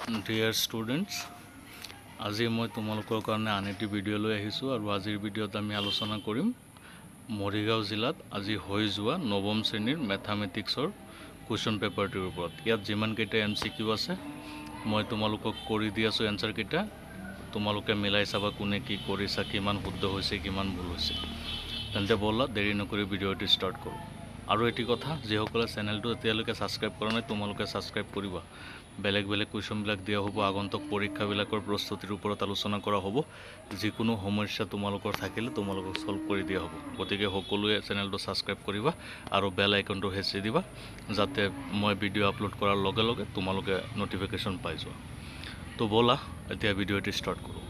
Dear students, আজি মই তোমালোকৰ কাৰণে আন এটি ভিডিঅ' লৈ আহিছোঁ আৰু আজিৰ ভিডিঅ'ত আমি আলোচনা কৰিম মৰিগাঁও জিলাত আজি হৈ যোৱা নৱম শ্ৰেণীৰ মেথামেটিক্সৰ কুৱেশ্যন পেপাৰটোৰ ওপৰত। ইয়াত যিমান কেইটা MCQ আছে মই তোমালোকক কৰি দি আছোঁ এনসাৰ কেইটা, তোমালোকে মিলাই চাবা কোনে কি কৰিছা, কিমান শুদ্ধ হৈছে কিমান ভুল হৈছে। তেন্তে বলা দেৰি নকৰি ভিডিঅ'টো ষ্টাৰ্ট কৰোঁ। আৰু এটি কথা, যিসকলে চেনেলটো এতিয়ালৈকে ছাবস্ক্ৰাইব কৰা নাই তোমালোকে ছাবস্ক্ৰাইব কৰিবা। বেলেগ কুৱেশ্যনবিলাক দিয়া হ'ব, আগন্তুক পৰীক্ষাবিলাকৰ প্ৰস্তুতিৰ ওপৰত আলোচনা কৰা হ'ব। যিকোনো সমস্যা তোমালোকৰ থাকিলে তোমালোকক সলভ কৰি দিয়া হ'ব। গতিকে সকলোৱে চেনেলটো ছাবস্ক্ৰাইব কৰিবা আৰু বেল আইকনটো হেঁচি দিবা, যাতে মই ভিডিঅ' আপলোড কৰাৰ লগে লগে তোমালোকে নটিফিকেশ্যন পাই যোৱা। তো ব'লা এতিয়া ভিডিঅ'টো ষ্টাৰ্ট কৰোঁ।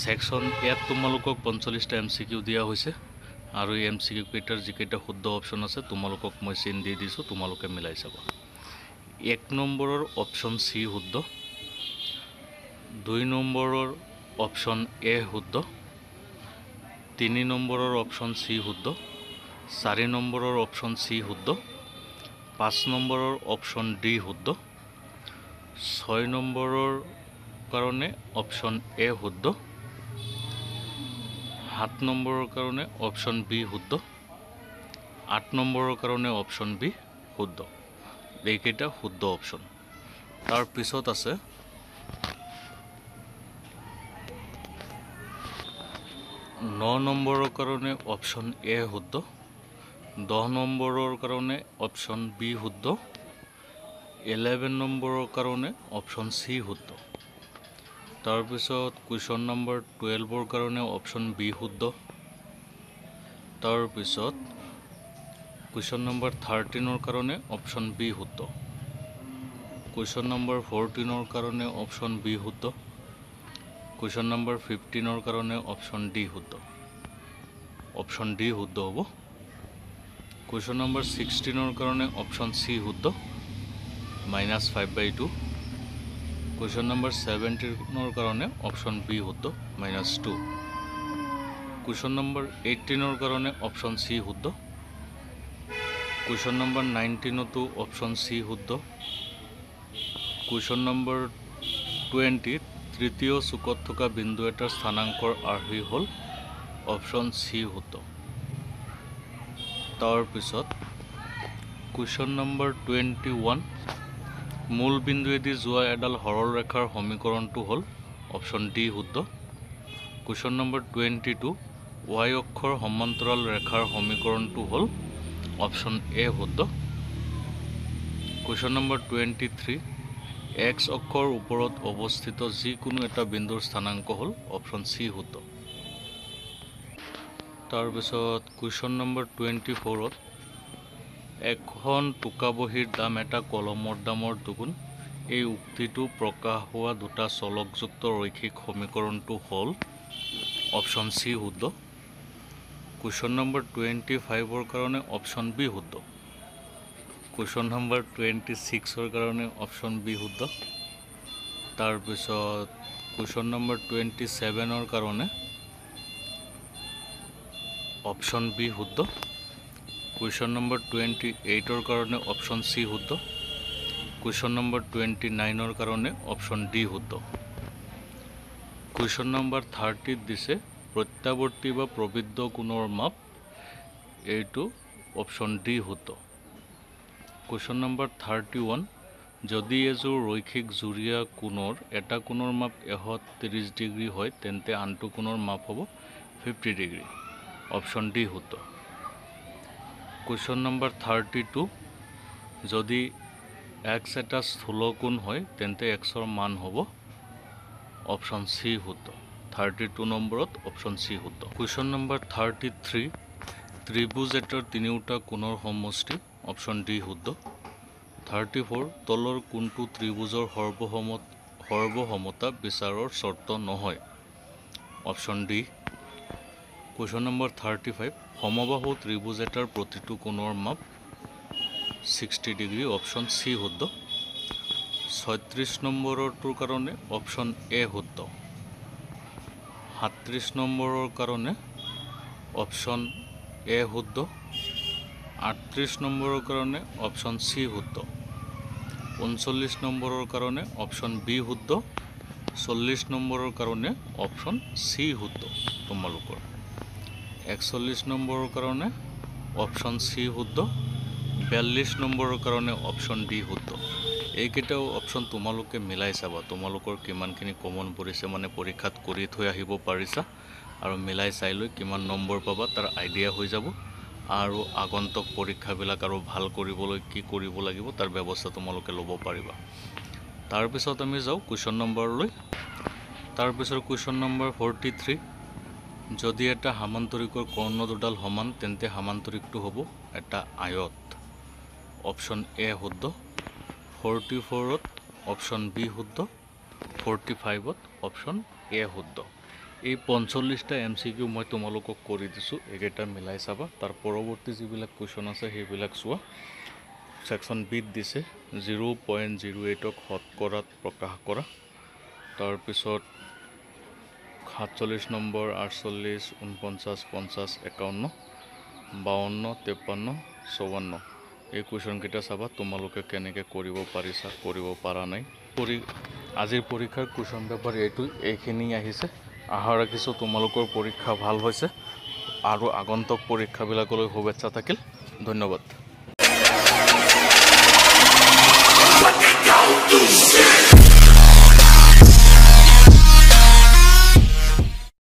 সেকশন ইয়াত তোমালোকক 45টা MCQ দিয়া হৈছে আৰু এই MCQ কেইটাৰ যিকেইটা শুদ্ধ অপশ্যন আছে তোমালোকক মই চিন দি দিছোঁ, তোমালোকে মিলাই চাবা। 1 নম্বৰৰ অপশ্যন C শুদ্ধ, 2 নম্বৰৰ অপশ্যন A শুদ্ধ, 3 নম্বৰৰ অপশ্যন C শুদ্ধ, 4 নম্বৰৰ অপশ্যন C শুদ্ধ, 5 নম্বৰৰ অপশ্যন D শুদ্ধ, 6 নম্বৰৰ কাৰণে অপশ্যন A শুদ্ধ, 7 নম্বৰৰ কাৰণে অপশ্যন B শুদ্ধ, 8 নম্বৰৰ কাৰণে অপশ্যন B শুদ্ধ। এইকেইটা শুদ্ধ অপশ্যন। তাৰ পিছত আছে 9 নম্বৰৰ কাৰণে অপশ্যন A শুদ্ধ, 10 নম্বৰৰ কাৰণে অপশ্যন B শুদ্ধ, 11 নম্বৰৰ কাৰণে অপশ্যন C শুদ্ধ। তাৰপিছত কুৱেশ্যন নম্বৰ 12ৰ কাৰণে অপশ্যন B শুদ্ধ। তাৰপিছত কুৱেশ্যন নম্বৰ 13ৰ কাৰণে অপশ্যন B শুদ্ধ, কুৱেশ্যন নম্বৰ 14ৰ কাৰণে অপশ্যন B শুদ্ধ, কুৱেশ্যন নম্বৰ 15ৰ কাৰণে অপশ্যন D শুদ্ধ। অপশ্যন D শুদ্ধ হ'ব। কুৱেশ্যন নম্বৰ 16ৰ কাৰণে অপশ্যন C শুদ্ধ, -5/2। কুৱেশ্যন নম্বৰ 17ৰ কাৰণে অপশ্যন B শুদ্ধ, -2। কুৱেশ্যন নম্বৰ 18ৰ কাৰণে অপশ্যন C শুদ্ধ, কুৱেশ্যন নম্বৰ 19তো অপশ্যন C শুদ্ধ, কুৱেশ্যন নম্বৰ 20 তৃতীয় চুকত থকা বিন্দু এটাৰ স্থানাংকৰ আৰ্হি হ'ল অপশ্যন C শুদ্ধ। তাৰপিছত কুৱেশ্যন নম্বৰ 21 মূল বিন্দুৱেদি যোৱা এডাল সৰল ৰেখাৰ সমীকৰণটো হ'ল অপশ্যন D শুদ্ধ। কুৱেশ্যন নম্বৰ 22 y অক্ষৰ সমান্তৰাল ৰেখাৰ সমীকৰণটো হ'ল অপশ্যন A শুদ্ধ। কুৱেশ্যন নম্বৰ 23 x অক্ষৰ ওপৰত অৱস্থিত যিকোনো এটা বিন্দুৰ স্থানাংক হ'ল অপশ্যন C শুদ্ধ। তাৰপিছত কুৱেশ্যন নম্বৰ 24ত এখন টোকা বহীৰ দাম এটা কলমৰ দামৰ দুগুণ, এই উক্তিটো প্ৰকাশ হোৱা দুটা চলকযুক্ত ৰৈখিক সমীকৰণটো হ'ল অপশ্যন C শুদ্ধ। কুৱেশ্যন নম্বৰ 25ৰ কাৰণে অপশ্যন B শুদ্ধ, কুৱেশ্যন নম্বৰ 26ৰ কাৰণে অপশ্যন B শুদ্ধ। তাৰপিছত কুৱেশ্যন নম্বৰ 27ৰ কাৰণে অপশ্যন B শুদ্ধ, কুৱেশ্যন নম্বৰ 28ৰ কাৰণে অপশ্যন C শুদ্ধ, কুৱেশ্যন নম্বৰ 29ৰ কাৰণে অপশ্যন D শুদ্ধ। কুৱেশ্যন নম্বৰ 30ত দিছে প্ৰত্যাৱৰ্তী বা প্ৰবৃদ্ধ কোণৰ মাপ, এইটো অপশ্যন D শুদ্ধ। কুৱেশ্যন নম্বৰ 31 যদি এযোৰ ৰৈখিক জুৰীয়া কোণৰ এটা কোণৰ মাপ 130 ডিগ্ৰী হয় তেন্তে আনটো কোণৰ মাপ হ'ব 50 ডিগ্ৰী, অপশ্যন D শুদ্ধ। কুৱেশ্যন নম্বৰ 32 যদি x এটা স্থূলকোণ হয় তেন্তে xৰ মান হ'ব অপশ্যন C শুদ্ধ। 32 নম্বৰত অপশ্যন C শুদ্ধ। কুৱেশ্যন নম্বৰ 33 ত্ৰিভুজ এটাৰ তিনিওটা কোণৰ সমষ্টি, অপশ্যন D শুদ্ধ। 34 তলৰ কোণটো ত্ৰিভুজৰ সৰ্বসমতা বিচাৰৰ চৰ্ত নহয়, অপশ্যন D। কুৱেশ্যন নম্বৰ 35 সমবাহু ত্ৰিভুজ এটাৰ প্ৰতিটো কোণৰ মাপ 60 ডিগ্ৰী, অপশ্যন C শুদ্ধ। 36 নম্বৰটোৰ কাৰণে অপশ্যন A শুদ্ধ। 37 নম্বৰৰ কাৰণে অপশ্যন এ শুদ্ধ, 38 নম্বৰৰ কাৰণে অপশ্যন চি শুদ্ধ, 39 নম্বৰৰ কাৰণে অপশ্যন বি শুদ্ধ, 40 নম্বৰৰ কাৰণে অপশ্যন চি শুদ্ধ তোমালোকৰ, 41 নম্বৰৰ কাৰণে অপশ্যন চি শুদ্ধ, 42 নম্বৰৰ কাৰণে অপশ্যন ডি শুদ্ধ। এইকেইটাও অপশ্যন তোমালোকে মিলাই চাবা, তোমালোকৰ কিমানখিনি কমন পৰিছে, মানে পৰীক্ষাত কৰি থৈ আহিব পাৰিছা আৰু মিলাই চাই লৈ কিমান নম্বৰ পাবা তাৰ আইডিয়া হৈ যাব আৰু আগন্তুক পৰীক্ষাবিলাক আৰু ভাল কৰিবলৈ কি কৰিব লাগিব তাৰ ব্যৱস্থা তোমালোকে ল'ব পাৰিবা। তাৰপিছত আমি যাওঁ কুৱেশ্যন নম্বৰলৈ। তাৰপিছত কুৱেশ্যন নম্বৰ 43, যদি এটা সামান্তৰিকৰ কৰ্ণ দুডাল সমান তেন্তে সামান্তৰিকটো হ'ব এটা আয়ত। অপশ্যন এ শুদ্ধ, 44ত অপশ্যন বি শুদ্ধ, 45ত অপশ্যন এ শুদ্ধ। এই 45টা MCQ মই তোমালোকক কৰি দিছোঁ, এইকেইটা মিলাই চাবা। তাৰ পৰৱৰ্তী যিবিলাক কুৱেশ্যন আছে সেইবিলাক চোৱা। ছেকশ্যন বিত দিছে 0.08ক শতকৰাত প্ৰকাশ কৰা। তাৰপিছত 47 নম্বৰ, 48, 49, 50, 51, 52, 53, 54 এই কুৱেশ্যনকেইটা চাবা তোমালোকে কেনেকৈ কৰিব পাৰিছা, কৰিব পৰা নাই। আজিৰ পৰীক্ষাৰ কুৱেশ্যন পেপাৰ এইখিনি আহিছে। আশা ৰাখিছোঁ তোমালোকৰ পৰীক্ষা ভাল হৈছে আৰু আগন্তুক পৰীক্ষাবিলাকলৈ শুভেচ্ছা থাকিল। ধন্যবাদ।